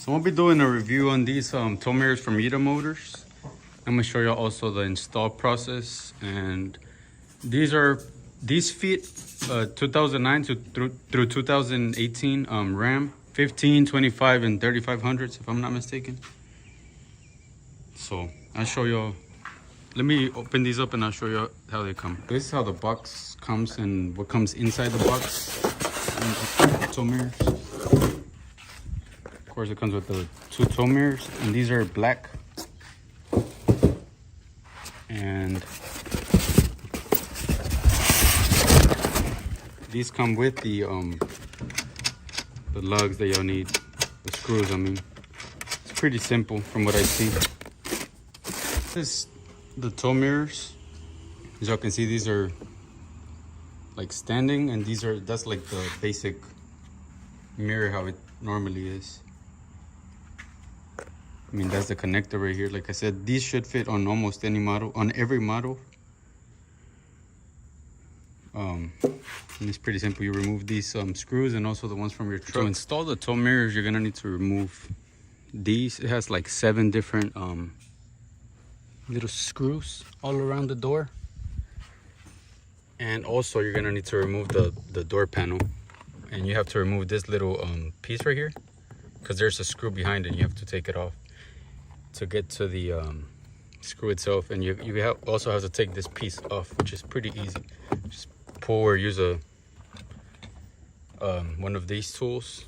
So I'll be doing a review on these tow mirrors from YITAMotor. I'm gonna show you also the install process, and these fit 2009 through 2018 Ram 15, 25, and 3500s if I'm not mistaken. So I'll show you. Let me open these up and I'll show you how they come. This is how the box comes and what comes inside the box. Tow mirrors. Of course, it comes with the 2 tow mirrors, and these are black. And these come with the lugs that y'all need, the screws. I mean, it's pretty simple from what I see. This is the tow mirrors. As y'all can see, these are like standing, and that's like the basic mirror how it normally is. I mean, that's the connector right here. Like I said, these should fit on almost any model, on every model. And it's pretty simple. You remove these screws and also the ones from your truck. To install the tow mirrors, you're gonna need to remove these. It has like 7 different little screws all around the door. And also you're gonna need to remove the door panel. And you have to remove this little piece right here, because there's a screw behind it and you have to take it off to get to the screw itself. And you also have to take this piece off, which is pretty easy. Just pull or use one of these tools.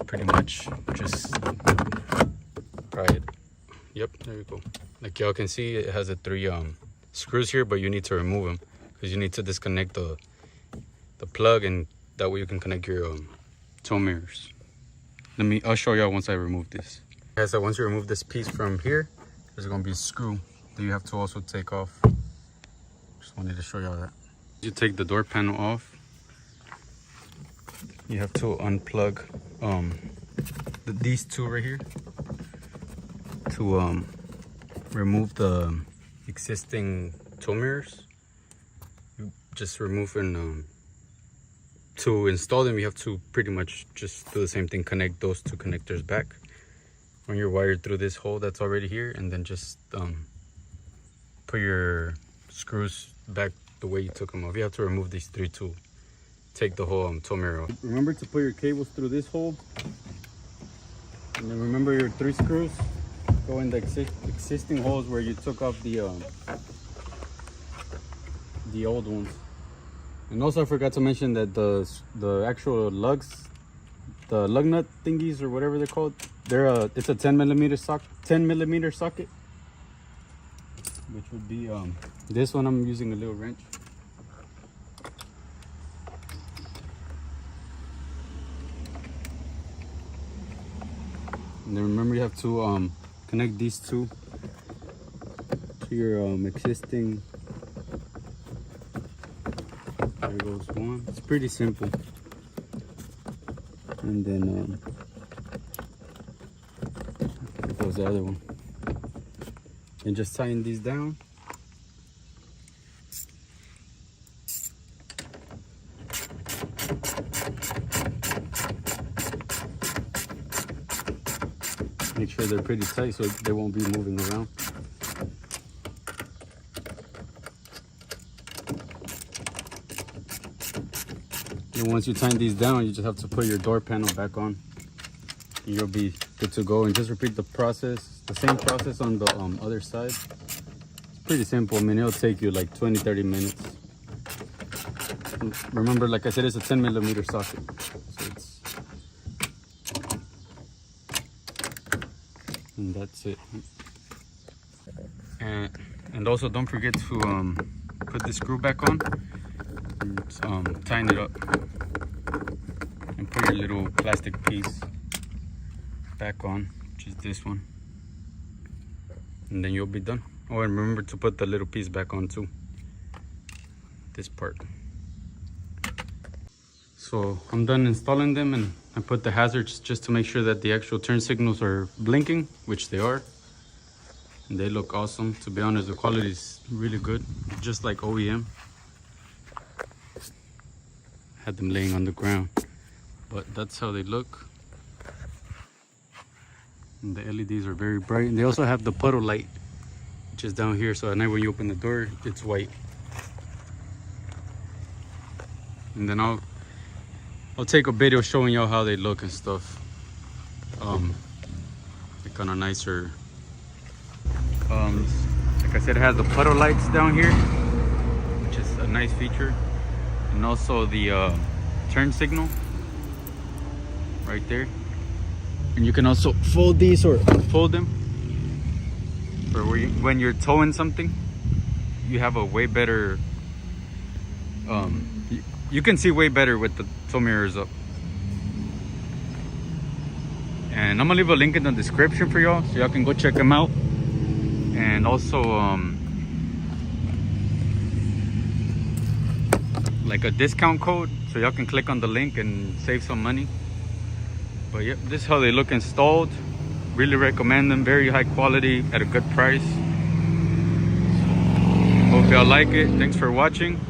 Pretty much just pry it. Yep, there you go. Like y'all can see, it has the 3 screws here, but you need to remove them because you need to disconnect the plug, and that way you can connect your tow mirrors. I'll show y'all once I remove this. So once you remove this piece from here, there's gonna be a screw that you have to also take off. Just wanted to show y'all that. You take the door panel off. You have to unplug these 2 right here to remove the existing tow mirrors. You just remove and to install them, you have to pretty much just do the same thing. Connect those 2 connectors back when you're wired through this hole that's already here, and then just put your screws back the way you took them off. You have to remove these 3 to take the whole tow mirror off. Remember to put your cables through this hole, and then remember your 3 screws go in the existing holes where you took off the old ones. And also I forgot to mention that the actual lugs, the lug nut thingies or whatever they're called, it's a 10 millimeter socket, which would be this one. I'm using a little wrench. And then remember, you have to connect these 2 to your existing. There goes one. It's pretty simple. And then there goes the other one. And just tighten these down. Make sure they're pretty tight so they won't be moving around. And once you tighten these down, you just have to put your door panel back on. And you'll be good to go. And just repeat the process, the same process on the other side. It's pretty simple. I mean, it'll take you like 20-30 minutes. Remember, like I said, it's a 10 millimeter socket. So and that's it. And also don't forget to put the screw back on. And, tighten it up and put your little plastic piece back on, which is this one, and then you'll be done. Oh, and remember to put the little piece back on too, this part. So I'm done installing them, and I put the hazards just to make sure that the actual turn signals are blinking, which they are, and they look awesome. To be honest, the quality is really good, just like OEM. Had them laying on the ground, but that's how they look. And the LEDs are very bright. And they also have the puddle light, which is down here. So at night when you open the door, it's white. And then I'll take a video showing y'all how they look and stuff. Like on a nicer, like I said, it has the puddle lights down here, which is a nice feature. And also the turn signal right there. And you can also fold these or unfold them. For when you're towing something, you have a way better, you can see way better with the tow mirrors up. And I'm gonna leave a link in the description for y'all, so y'all can go check them out. And also like a discount code, so y'all can click on the link and save some money. But yep, this is how they look installed. Really recommend them, very high quality at a good price. Hope y'all like it. Thanks for watching.